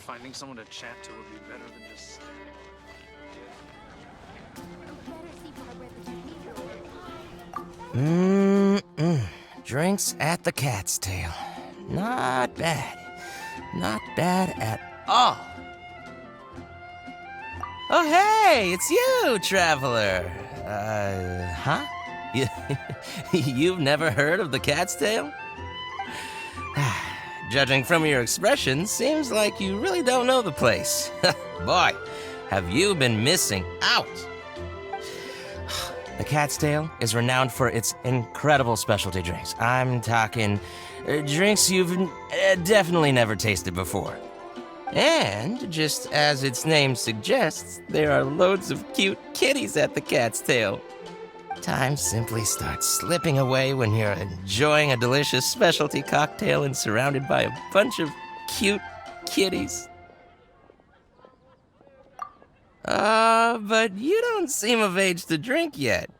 Finding someone to chat to would be better than just... Drinks at the Cat's Tail. Not bad. Not bad at all. Oh, hey, it's you, traveler. Huh? You've never heard of the Cat's Tail? Judging from your expression, seems like you really don't know the place. Boy, have you been missing out. The Cat's Tail is renowned for its incredible specialty drinks. I'm talking drinks you've definitely never tasted before. And, just as its name suggests, there are loads of cute kitties at the Cat's Tail. Time simply starts slipping away when you're enjoying a delicious specialty cocktail and surrounded by a bunch of cute kitties. But you don't seem of age to drink yet.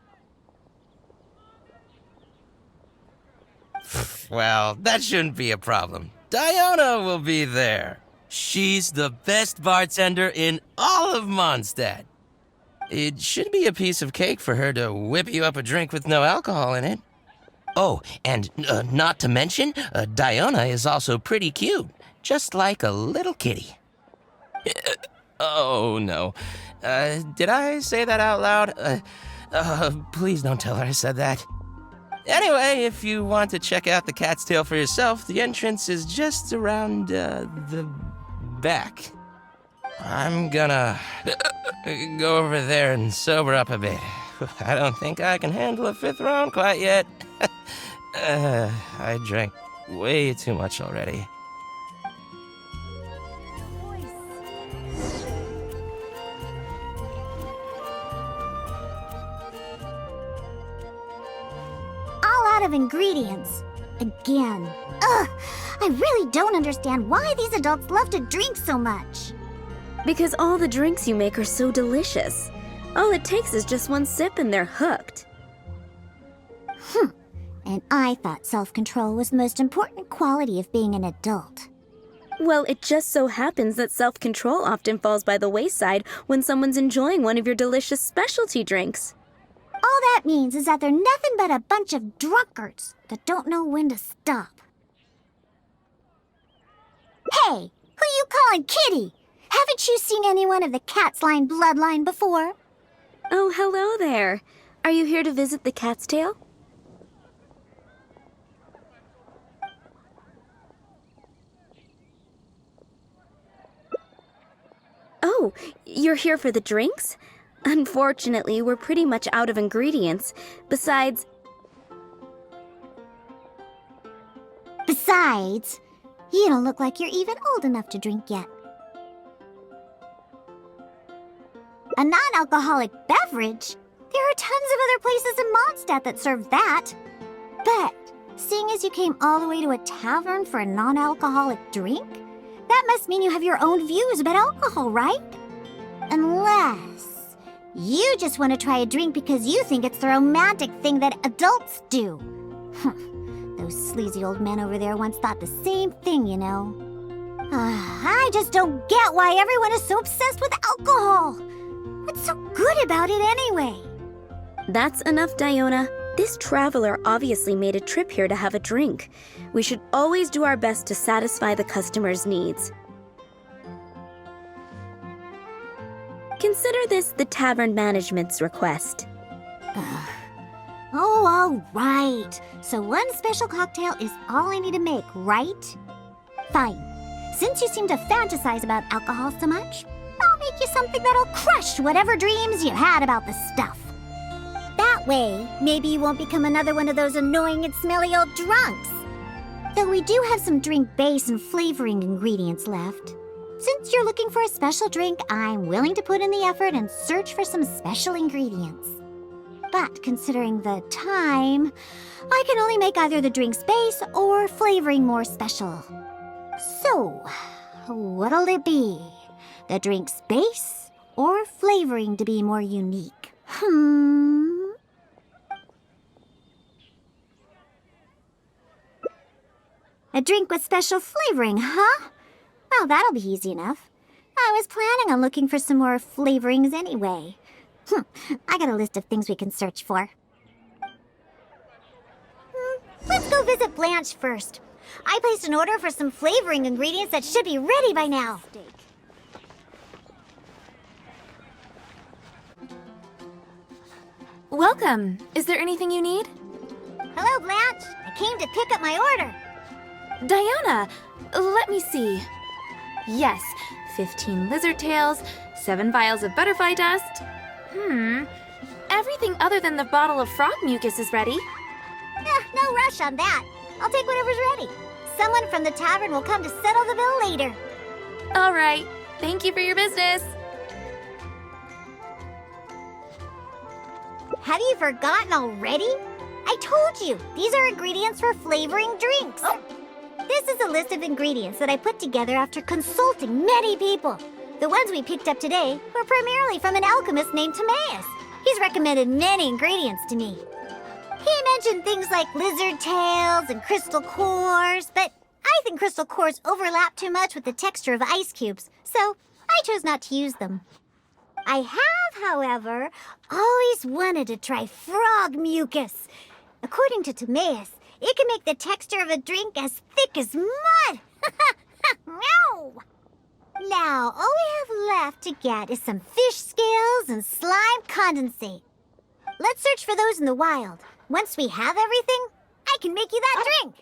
Well, that shouldn't be a problem. Diona will be there. She's the best bartender in all of Mondstadt. It should be a piece of cake for her to whip you up a drink with no alcohol in it. Oh, and not to mention, Diona is also pretty cute, just like a little kitty. Oh, no. Did I say that out loud? Please don't tell her I said that. Anyway, if you want to check out the Cat's Tail for yourself, the entrance is just around, the back. I'm gonna go over there and sober up a bit. I don't think I can handle a 5th round quite yet. I drank way too much already. Of ingredients. Again. Ugh! I really don't understand why these adults love to drink so much. Because all the drinks you make are so delicious. All it takes is just one sip and they're hooked. And I thought self-control was the most important quality of being an adult. Well, it just so happens that self-control often falls by the wayside when someone's enjoying one of your delicious specialty drinks. All that means is that they're nothing but a bunch of drunkards that don't know when to stop. Hey, who you calling kitty? Haven't you seen anyone of the Cat's Line bloodline before? Oh, hello there. Are you here to visit the Cat's Tail? Oh, you're here for the drinks? Unfortunately, we're pretty much out of ingredients. Besides, you don't look like you're even old enough to drink yet. A non-alcoholic beverage? There are tons of other places in Mondstadt that serve that. But, seeing as you came all the way to a tavern for a non-alcoholic drink, that must mean you have your own views about alcohol, right? Unless you just want to try a drink because you think it's the romantic thing that adults do. Those sleazy old men over there once thought the same thing, you know. I just don't get why everyone is so obsessed with alcohol. What's so good about it anyway? that's enough, Diona. This traveler obviously made a trip here to have a drink. We should always do our best to satisfy the customer's needs. Consider this the tavern management's request. Oh, all right. So one special cocktail is all I need to make, right? Fine. Since you seem to fantasize about alcohol so much, I'll make you something that'll crush whatever dreams you had about the stuff. That way, maybe you won't become another one of those annoying and smelly old drunks. Though we do have some drink base and flavoring ingredients left. Since you're looking for a special drink, I'm willing to put in the effort and search for some special ingredients. But considering the time, I can only make either the drink's base or flavoring more special. So, what'll it be? The drink's base or flavoring to be more unique? A drink with special flavoring, huh? Oh, that'll be easy enough. I was planning on looking for some more flavorings anyway. I got a list of things we can search for. Let's go visit Blanche first. I placed an order for some flavoring ingredients that should be ready by now. Welcome. Is there anything you need? Hello, Blanche. I came to pick up my order. Diona, let me see. Yes, 15 lizard tails, 7 vials of butterfly dust. Everything other than the bottle of frog mucus is ready. No rush on that. I'll take whatever's ready. Someone from the tavern will come to settle the bill later. All right. Thank you for your business. Have you forgotten already? I told you, these are ingredients for flavoring drinks. This is a list of ingredients that I put together after consulting many people. The ones we picked up today were primarily from an alchemist named Timaeus. He's recommended many ingredients to me. He mentioned things like lizard tails and crystal cores, but I think crystal cores overlap too much with the texture of ice cubes, so I chose not to use them. I have, however, always wanted to try frog mucus. According to Timaeus, it can make the texture of a drink as thick as mud. No! Now, all we have left to get is some fish scales and slime condensate. Let's search for those in the wild. Once we have everything, I can make you that drink.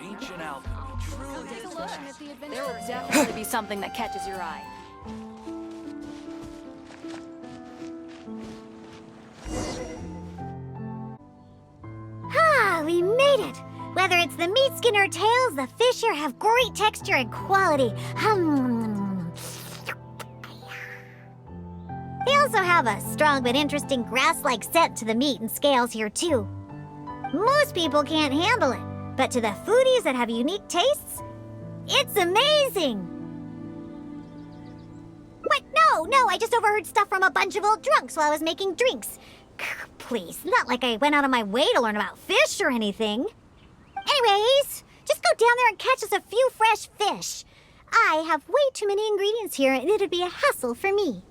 Ancient alchemy truly is There will definitely be something that catches your eye. We made it! Whether it's the meat skin or tails, the fish here have great texture and quality. They also have a strong but interesting grass-like scent to the meat and scales here, too. Most people can't handle it, but to the foodies that have unique tastes, it's amazing! What? No, I just overheard stuff from a bunch of old drunks while I was making drinks. Please, not like I went out of my way to learn about fish or anything. Anyways, just go down there and catch us a few fresh fish. I have way too many ingredients here, and it'd be a hassle for me.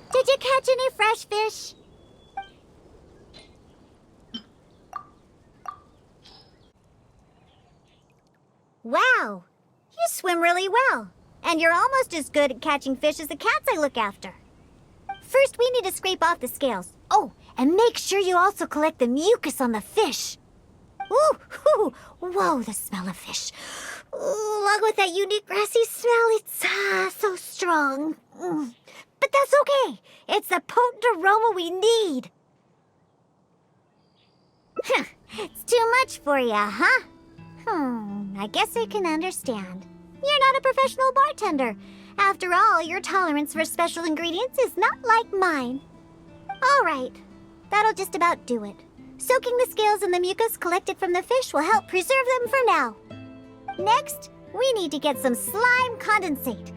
Did you catch any fresh fish? Wow, you swim really well. And you're almost as good at catching fish as the cats I look after. First, we need to scrape off the scales. Oh, and make sure you also collect the mucus on the fish. Ooh, whoa, the smell of fish. Ooh, along with that unique grassy smell, it's so strong. But that's okay. It's the potent aroma we need. It's too much for you, huh? I guess I can understand. You're not a professional bartender. After all, your tolerance for special ingredients is not like mine. All right, that'll just about do it. Soaking the scales in the mucus collected from the fish will help preserve them for now. Next, we need to get some slime condensate.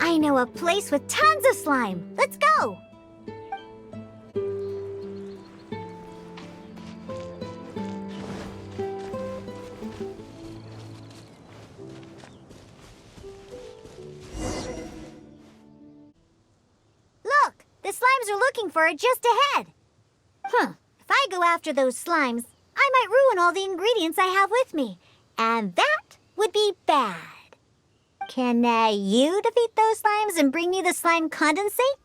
I know a place with tons of slime. Let's go! Look! The slimes are looking for it just ahead. If I go after those slimes, I might ruin all the ingredients I have with me. And that would be bad. Can you defeat those slimes and bring me the slime condensate?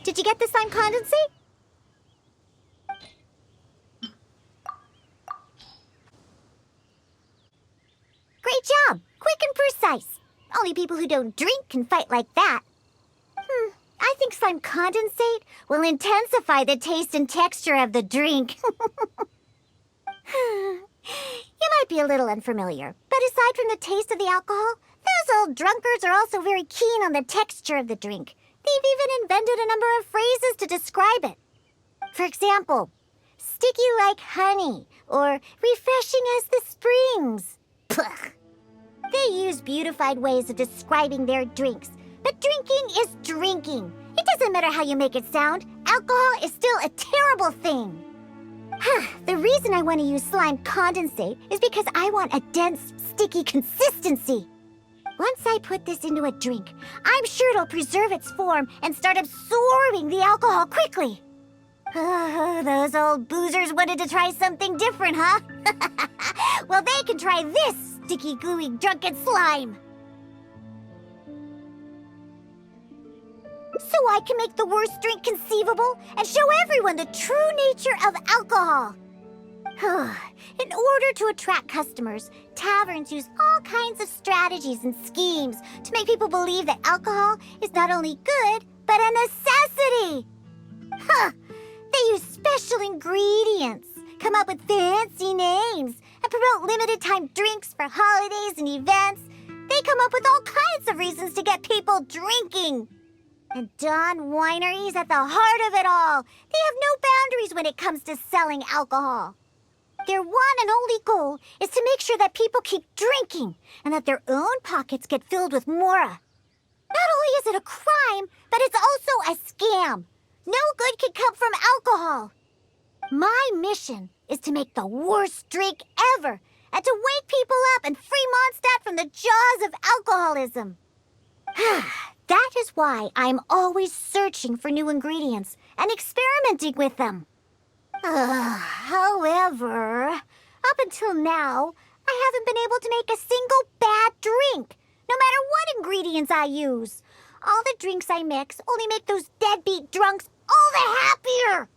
Did you get the slime condensate? Great job! Quick and precise. Only people who don't drink can fight like that. I think slime condensate will intensify the taste and texture of the drink. You might be a little unfamiliar, but aside from the taste of the alcohol, those old drunkards are also very keen on the texture of the drink. They've even invented a number of phrases to describe it. For example, sticky like honey, or refreshing as the springs. Pugh. They use beautified ways of describing their drinks, but drinking is drinking. It doesn't matter how you make it sound. Alcohol is still a terrible thing. The reason I want to use slime condensate is because I want a dense, sticky consistency. Once I put this into a drink, I'm sure it'll preserve its form and start absorbing the alcohol quickly. Those old boozers wanted to try something different, huh? Well, they can try this sticky, gluey, drunken slime. So I can make the worst drink conceivable and show everyone the true nature of alcohol. In order to attract customers, taverns use all kinds of strategies and schemes to make people believe that alcohol is not only good, but a necessity. They use special ingredients, come up with fancy names, and promote limited-time drinks for holidays and events. They come up with all kinds of reasons to get people drinking. And Dawn Winery is at the heart of it all. They have no boundaries when it comes to selling alcohol. Their one and only goal is to make sure that people keep drinking and that their own pockets get filled with mora. Not only is it a crime, but it's also a scam. No good can come from alcohol. My mission is to make the worst drink ever and to wake people up and free Mondstadt from the jaws of alcoholism. That is why I'm always searching for new ingredients and experimenting with them. However, up until now, I haven't been able to make a single bad drink, no matter what ingredients I use. All the drinks I mix only make those deadbeat drunks all the happier.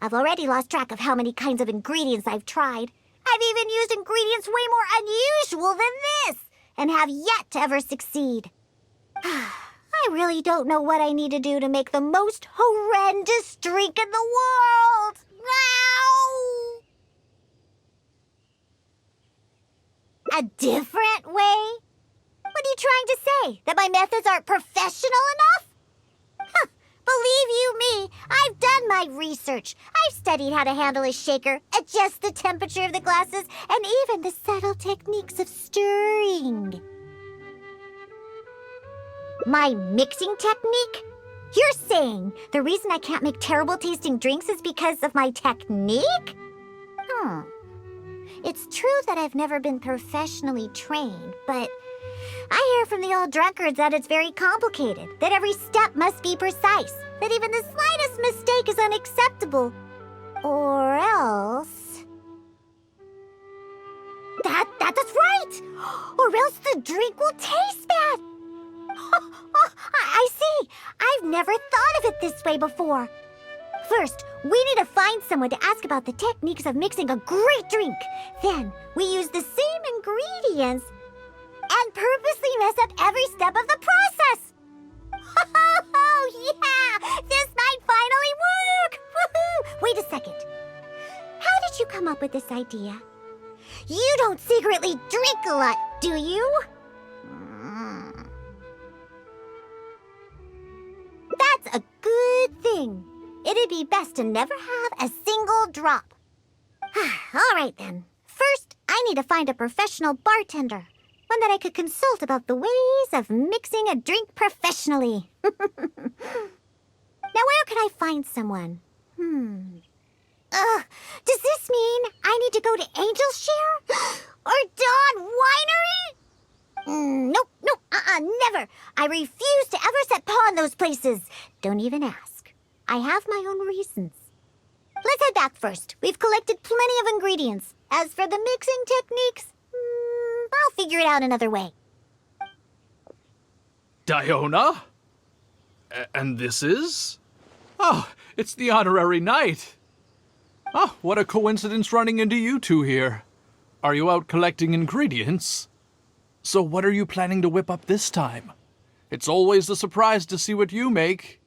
I've already lost track of how many kinds of ingredients I've tried. I've even used ingredients way more unusual than this, and have yet to ever succeed. I really don't know what I need to do to make the most horrendous drink in the world. Ow! A different way? What are you trying to say? That my methods aren't professional enough? Believe you me, I've done my research. I've studied how to handle a shaker, adjust the temperature of the glasses, and even the subtle techniques of stirring. My mixing technique? You're saying the reason I can't make terrible tasting drinks is because of my technique? It's true that I've never been professionally trained, but I hear from the old drunkards that it's very complicated, that every step must be precise, that even the slightest mistake is unacceptable. Or else... That's right! Or else the drink will taste bad! I see! I've never thought of it this way before. First, we need to find someone to ask about the techniques of mixing a great drink. Then, we use the same ingredients and purposely mess up every step of the process. Oh, yeah! This might finally work! Woohoo! Wait a second. How did you come up with this idea? You don't secretly drink a lot, do you? That's a good thing. It'd be best to never have a single drop. All right, then. First, I need to find a professional bartender. One that I could consult about the ways of mixing a drink professionally. Now, where could I find someone? Does this mean I need to go to Angel's Share? Or Dawn Winery? Nope, never. I refuse to ever set paw in those places. Don't even ask. I have my own reasons. Let's head back first. We've collected plenty of ingredients. As for the mixing techniques, I'll figure it out another way. Diona? And this is? Oh, it's the honorary knight. Oh, what a coincidence running into you two here. Are you out collecting ingredients? So what are you planning to whip up this time? It's always a surprise to see what you make.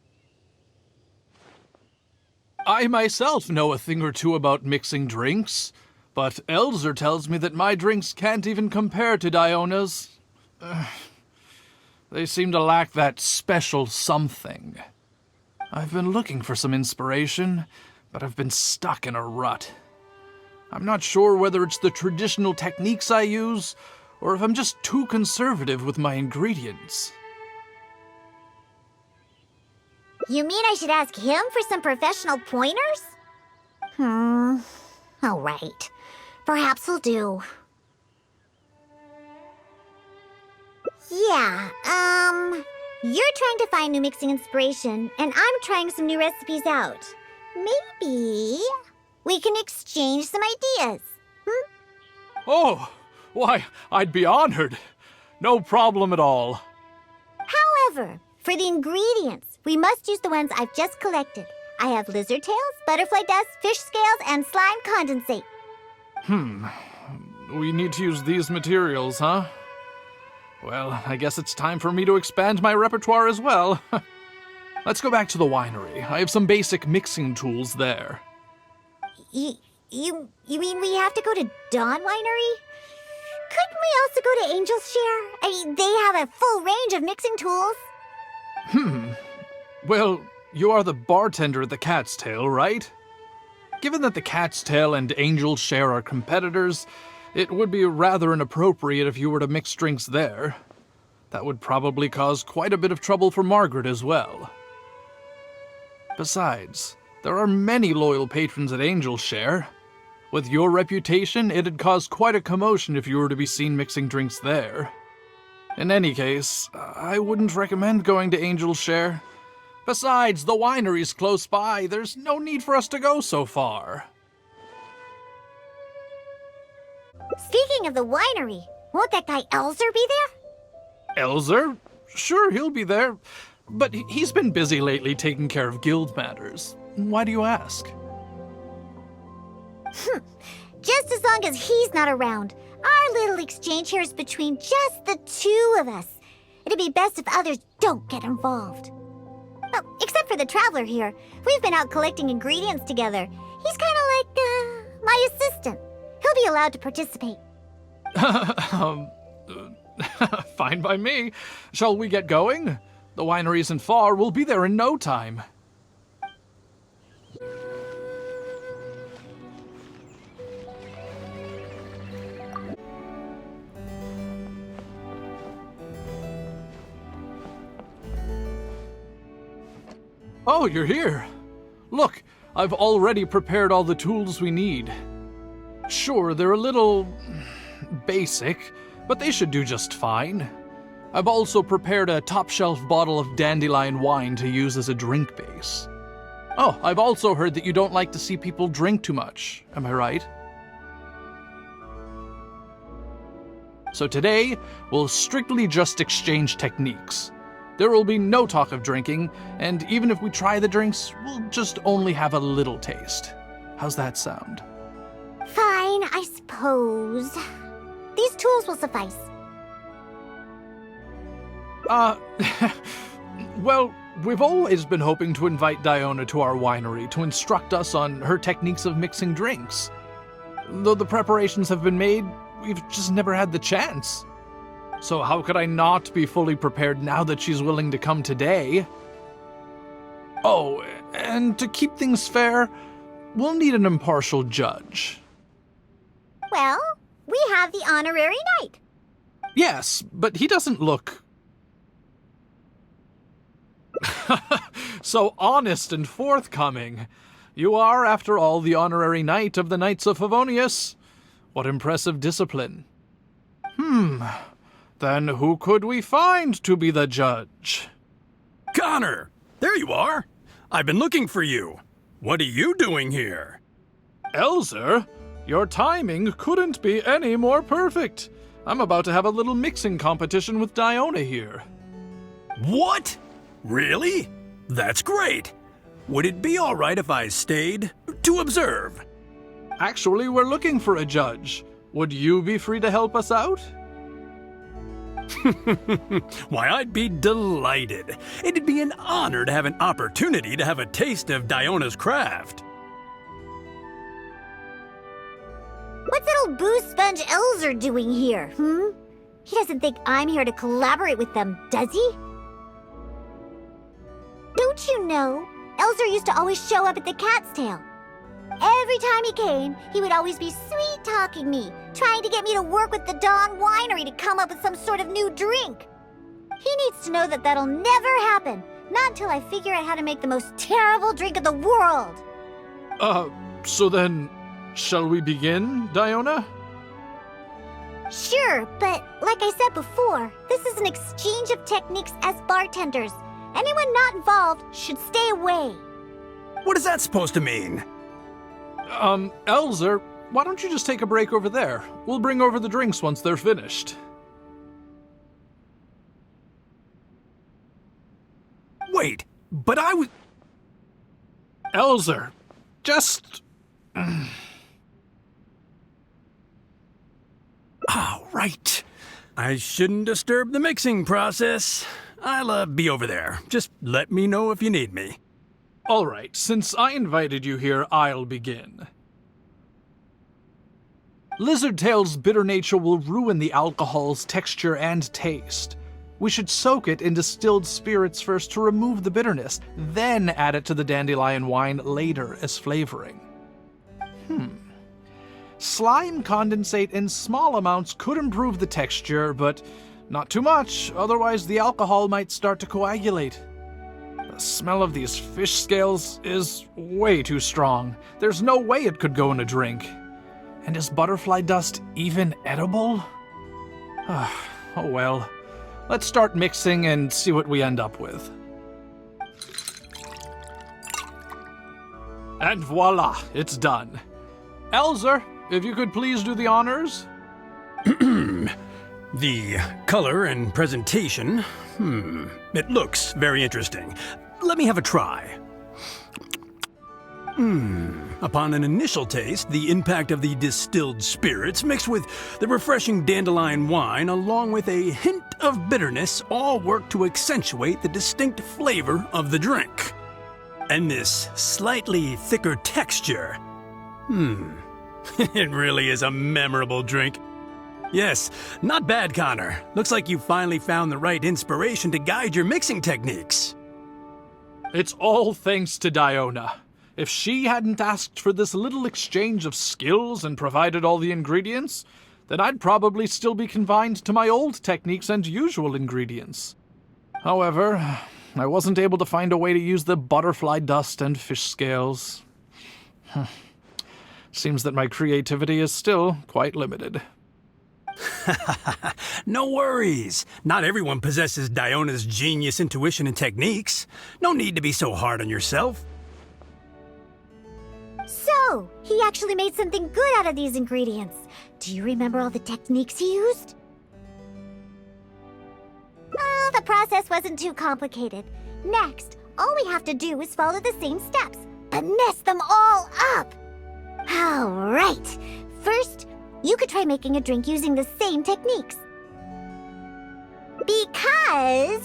I myself know a thing or two about mixing drinks, but Elzer tells me that my drinks can't even compare to Diona's. They seem to lack that special something. I've been looking for some inspiration, but I've been stuck in a rut. I'm not sure whether it's the traditional techniques I use, or if I'm just too conservative with my ingredients. You mean I should ask him for some professional pointers? All right. Perhaps he'll do. Yeah, you're trying to find new mixing inspiration, and I'm trying some new recipes out. Maybe we can exchange some ideas. Oh, why, I'd be honored. No problem at all. However, for the ingredients, we must use the ones I've just collected. I have lizard tails, butterfly dust, fish scales, and slime condensate. We need to use these materials, huh? Well, I guess it's time for me to expand my repertoire as well. Let's go back to the winery. I have some basic mixing tools there. You mean we have to go to Dawn Winery? Couldn't we also go to Angel's Share? I mean, they have a full range of mixing tools. Well, you are the bartender at the Cat's Tail, right? Given that the Cat's Tail and Angel's Share are competitors, it would be rather inappropriate if you were to mix drinks there. That would probably cause quite a bit of trouble for Margaret as well. Besides, there are many loyal patrons at Angel's Share. With your reputation, it'd cause quite a commotion if you were to be seen mixing drinks there. In any case, I wouldn't recommend going to Angel's Share. Besides, the winery's close by. There's no need for us to go so far. Speaking of the winery, won't that guy Elzer be there? Elzer? Sure, he'll be there. But he's been busy lately taking care of guild matters. Why do you ask? Just as long as he's not around. Our little exchange here is between just the two of us. It'd be best if others don't get involved. Oh, except for the traveler here. We've been out collecting ingredients together. He's kind of like, my assistant. He'll be allowed to participate. Fine by me. Shall we get going? The winery isn't far. We'll be there in no time. Oh, you're here. Look, I've already prepared all the tools we need. Sure, they're a little basic, but they should do just fine. I've also prepared a top-shelf bottle of dandelion wine to use as a drink base. Oh, I've also heard that you don't like to see people drink too much. Am I right? So today, we'll strictly just exchange techniques. There will be no talk of drinking, and even if we try the drinks, we'll just only have a little taste. How's that sound? Fine, I suppose. These tools will suffice. Well, we've always been hoping to invite Diona to our winery to instruct us on her techniques of mixing drinks. Though the preparations have been made, we've just never had the chance. So how could I not be fully prepared now that she's willing to come today? Oh, and to keep things fair, we'll need an impartial judge. Well, we have the honorary knight. Yes, but he doesn't look so honest and forthcoming. You are, after all, the honorary knight of the Knights of Favonius. What impressive discipline. Then who could we find to be the judge? Connor! There you are! I've been looking for you. What are you doing here? Elzer, your timing couldn't be any more perfect. I'm about to have a little mixing competition with Diona here. What? Really? That's great. Would it be all right if I stayed to observe? Actually, we're looking for a judge. Would you be free to help us out? Why, I'd be delighted. It'd be an honor to have an opportunity to have a taste of Diona's craft. What's that old boo sponge Elzer doing here, He doesn't think I'm here to collaborate with them, does he? Don't you know, Elzer used to always show up at the Cat's Tail. Every time he came, he would always be sweet-talking me, trying to get me to work with the Dawn Winery to come up with some sort of new drink. He needs to know that that'll never happen, not until I figure out how to make the most terrible drink in the world. So then, shall we begin, Diona? Sure, but like I said before, this is an exchange of techniques as bartenders. Anyone not involved should stay away. What is that supposed to mean? Elzer, why don't you just take a break over there? We'll bring over the drinks once they're finished. Wait, but I was... Elzer, just... Oh, right. I shouldn't disturb the mixing process. I'll be over there. Just let me know if you need me. All right, since I invited you here, I'll begin. Lizardtail's bitter nature will ruin the alcohol's texture and taste. We should soak it in distilled spirits first to remove the bitterness, then add it to the dandelion wine later as flavoring. Slime condensate in small amounts could improve the texture, but not too much, otherwise the alcohol might start to coagulate. The smell of these fish scales is way too strong. There's no way it could go in a drink. And is butterfly dust even edible? Oh well. Let's start mixing and see what we end up with. And voila, it's done. Elzer, if you could please do the honors? The color and presentation, it looks very interesting. Let me have a try. Upon an initial taste, the impact of the distilled spirits mixed with the refreshing dandelion wine along with a hint of bitterness all work to accentuate the distinct flavor of the drink. And this slightly thicker texture, it really is a memorable drink. Yes, not bad, Connor. Looks like you finally found the right inspiration to guide your mixing techniques. It's all thanks to Diona. If she hadn't asked for this little exchange of skills and provided all the ingredients, then I'd probably still be confined to my old techniques and usual ingredients. However, I wasn't able to find a way to use the butterfly dust and fish scales. Seems that my creativity is still quite limited. No worries. Not everyone possesses Diona's genius intuition and techniques. No need to be so hard on yourself. So, he actually made something good out of these ingredients. Do you remember all the techniques he used? Oh, the process wasn't too complicated. Next, all we have to do is follow the same steps, but mess them all up. All right. First, you could try making a drink using the same techniques. Because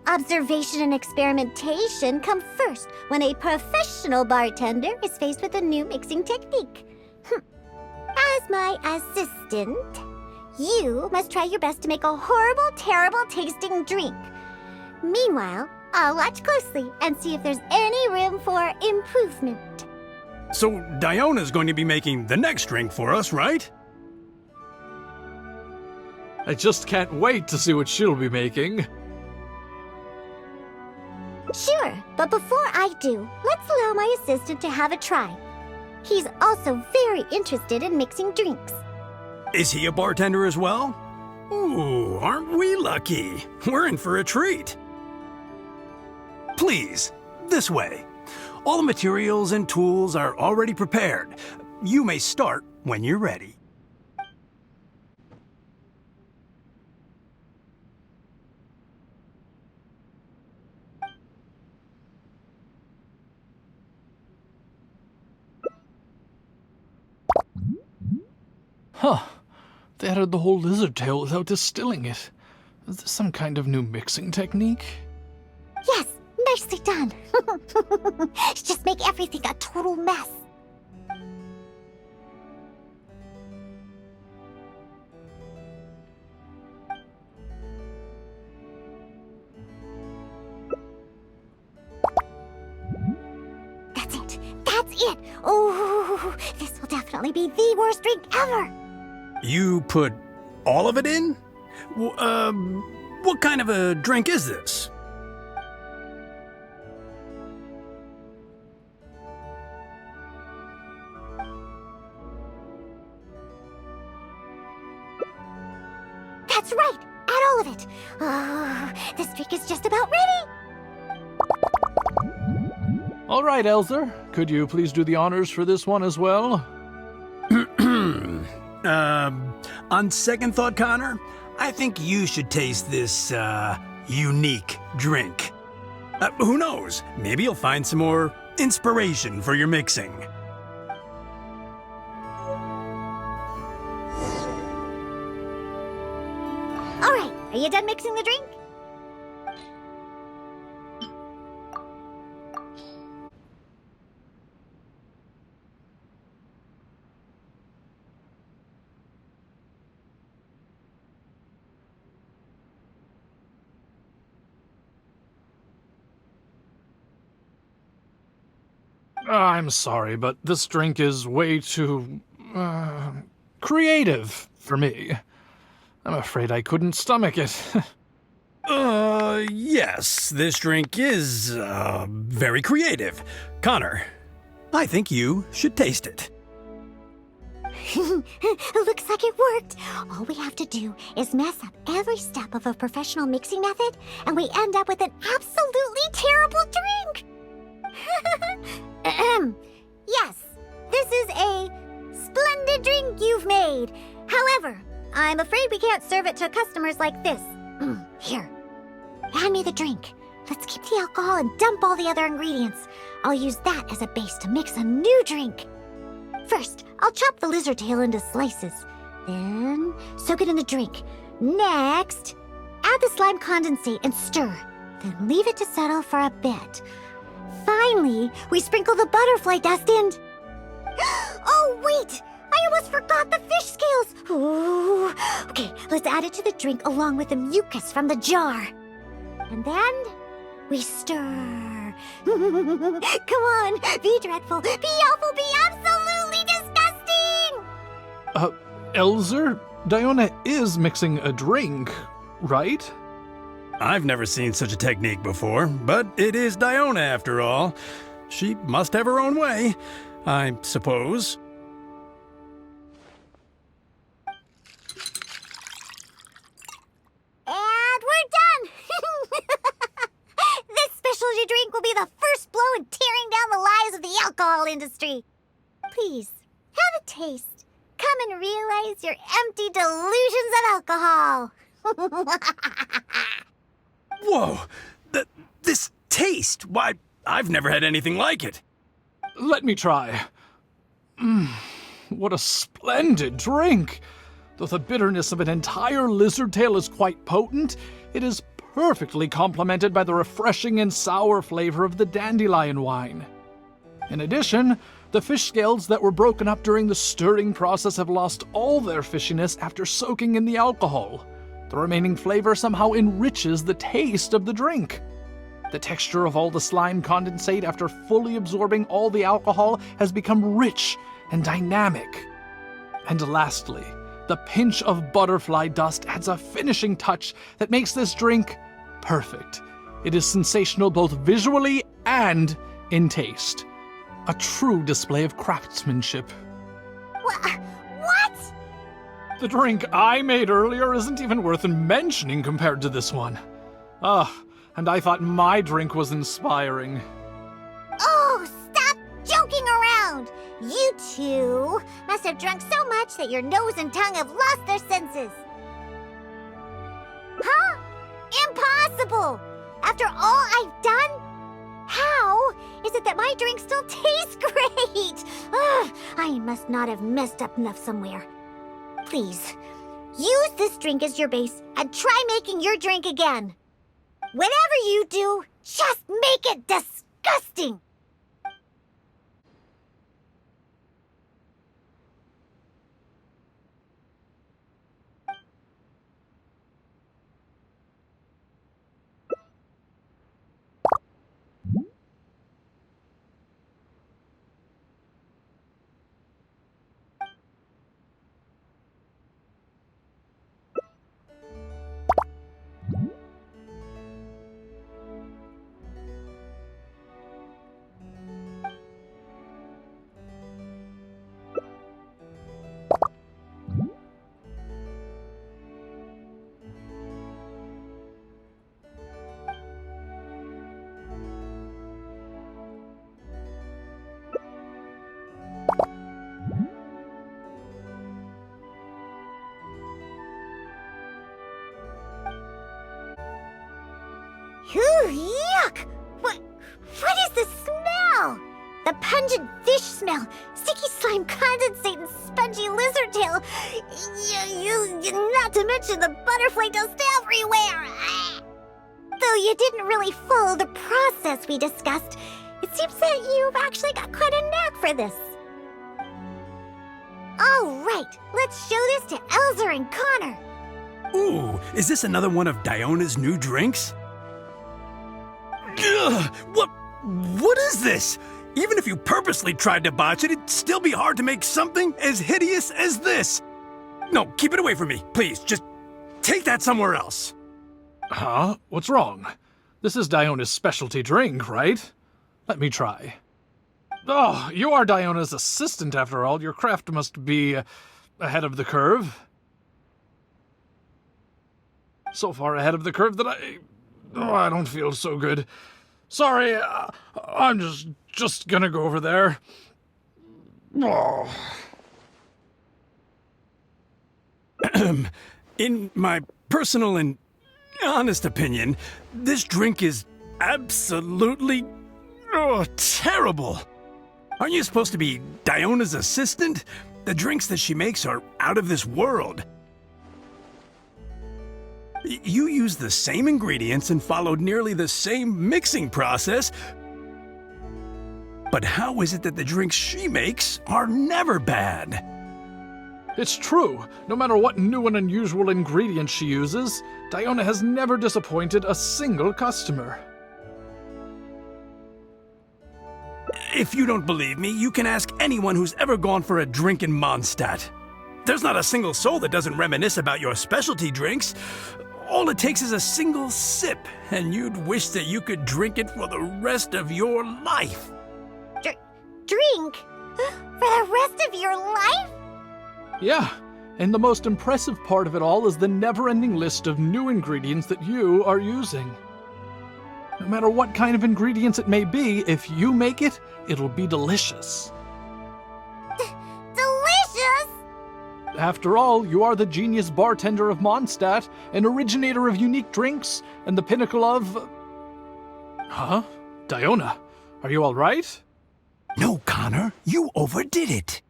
observation and experimentation come first when a professional bartender is faced with a new mixing technique. As my assistant, you must try your best to make a horrible, terrible tasting drink. Meanwhile, I'll watch closely and see if there's any room for improvement. So Diona's going to be making the next drink for us, right? I just can't wait to see what she'll be making. Sure, but before I do, let's allow my assistant to have a try. He's also very interested in mixing drinks. Is he a bartender as well? Ooh, aren't we lucky? We're in for a treat. Please, this way. All the materials and tools are already prepared. You may start when you're ready. Huh. They added the whole lizard tail without distilling it. Is this some kind of new mixing technique? Yes, nicely done. Just make everything a total mess. That's it. That's it. Oh, this will definitely be the worst drink ever. You put all of it in? What kind of a drink is this? That's right. Add all of it. Oh, this drink is just about ready. All right, Elzer. Could you please do the honors for this one as well? On second thought, Connor, I think you should taste this, unique drink. Who knows? Maybe you'll find some more inspiration for your mixing. All right, are you done mixing the drink? I'm sorry, but this drink is way too, creative for me. I'm afraid I couldn't stomach it. Yes, this drink is, very creative. Connor, I think you should taste it. Looks like it worked. All we have to do is mess up every step of a professional mixing method, and we end up with an absolutely terrible drink. Yes, this is a splendid drink you've made. However, I'm afraid we can't serve it to customers like this. Here, hand me the drink. Let's keep the alcohol and dump all the other ingredients. I'll use that as a base to mix a new drink. First, I'll chop the lizard tail into slices. Then, soak it in the drink. Next, add the slime condensate and stir. Then leave it to settle for a bit. Finally, we sprinkle the butterfly dust and... Oh, wait! I almost forgot the fish scales! Ooh. Okay, let's add it to the drink along with the mucus from the jar. And then, we stir. Come on, be dreadful, be awful, be absolutely disgusting! Elzer, Diona is mixing a drink, right? I've never seen such a technique before, but it is Diona after all. She must have her own way, I suppose. And we're done! This specialty drink will be the first blow in tearing down the lives of the alcohol industry. Please, have a taste. Come and realize your empty delusions of alcohol. Whoa! This taste! Why, I've never had anything like it. Let me try. What a splendid drink! Though the bitterness of an entire lizard tail is quite potent, it is perfectly complemented by the refreshing and sour flavor of the dandelion wine. In addition, the fish scales that were broken up during the stirring process have lost all their fishiness after soaking in the alcohol. The remaining flavor somehow enriches the taste of the drink. The texture of all the slime condensate after fully absorbing all the alcohol has become rich and dynamic. And lastly, the pinch of butterfly dust adds a finishing touch that makes this drink perfect. It is sensational both visually and in taste. A true display of craftsmanship. What? The drink I made earlier isn't even worth mentioning compared to this one. And I thought my drink was inspiring. Oh, stop joking around! You two must have drunk so much that your nose and tongue have lost their senses. Huh? Impossible! After all I've done? How is it that my drink still tastes great? I must not have messed up enough somewhere. Please, Use this drink as your base and try making your drink again. Whatever you do, just make it disgusting. Phew, yuck! What is this smell? The pungent fish smell, sticky slime condensate, and spongy lizard tail. Not to mention the butterfly dust everywhere. Though you didn't really follow the process we discussed, it seems that you've actually got quite a knack for this. All right, let's show this to Elzer and Connor. Ooh, is this another one of Diona's new drinks? Ugh, what is this? Even if you purposely tried to botch it, it'd still be hard to make something as hideous as this. No, keep it away from me, please. Just take that somewhere else. Huh? What's wrong? This is Diona's specialty drink, right? Let me try. Oh, you are Diona's assistant after all. Your craft must be ahead of the curve. So far ahead of the curve that I don't feel so good. Sorry, I'm just gonna go over there. Oh. In my personal and honest opinion, this drink is absolutely terrible. Aren't you supposed to be Diona's assistant? The drinks that she makes are out of this world. You used the same ingredients and followed nearly the same mixing process. But how is it that the drinks she makes are never bad? It's true. No matter what new and unusual ingredients she uses, Diona has never disappointed a single customer. If you don't believe me, you can ask anyone who's ever gone for a drink in Mondstadt. There's not a single soul that doesn't reminisce about your specialty drinks. All it takes is a single sip, and you'd wish that you could drink it for the rest of your life. Drink? For the rest of your life? Yeah, and the most impressive part of it all is the never-ending list of new ingredients that you are using. No matter what kind of ingredients it may be, if you make it, it'll be delicious. Delicious? After all, you are the genius bartender of Mondstadt, an originator of unique drinks, and the pinnacle of... Huh? Diona, are you all right? No, Connor, you overdid it.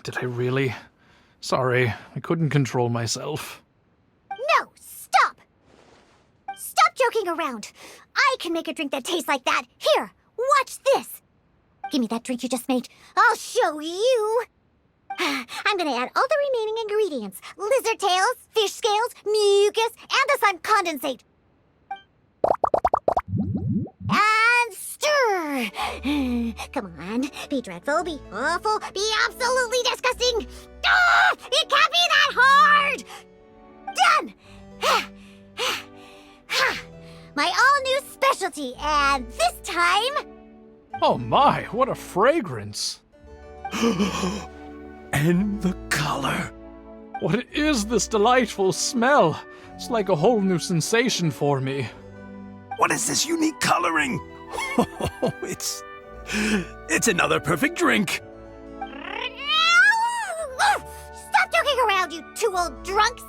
Did I really? Sorry, I couldn't control myself. No, stop! Stop joking around. I can make a drink that tastes like that. Here, watch this. Give me that drink you just made. I'll show you. I'm gonna add all the remaining ingredients. Lizard tails, fish scales, mucus, and the slime condensate. And stir. Come on, be dreadful, be awful, be absolutely disgusting. Ah, it can't be that hard. Done. My all-new specialty, and this time... Oh my, what a fragrance! And the color. What is this delightful smell? It's like a whole new sensation for me. What is this unique coloring? Oh, it's another perfect drink. Stop joking around, you two old drunks!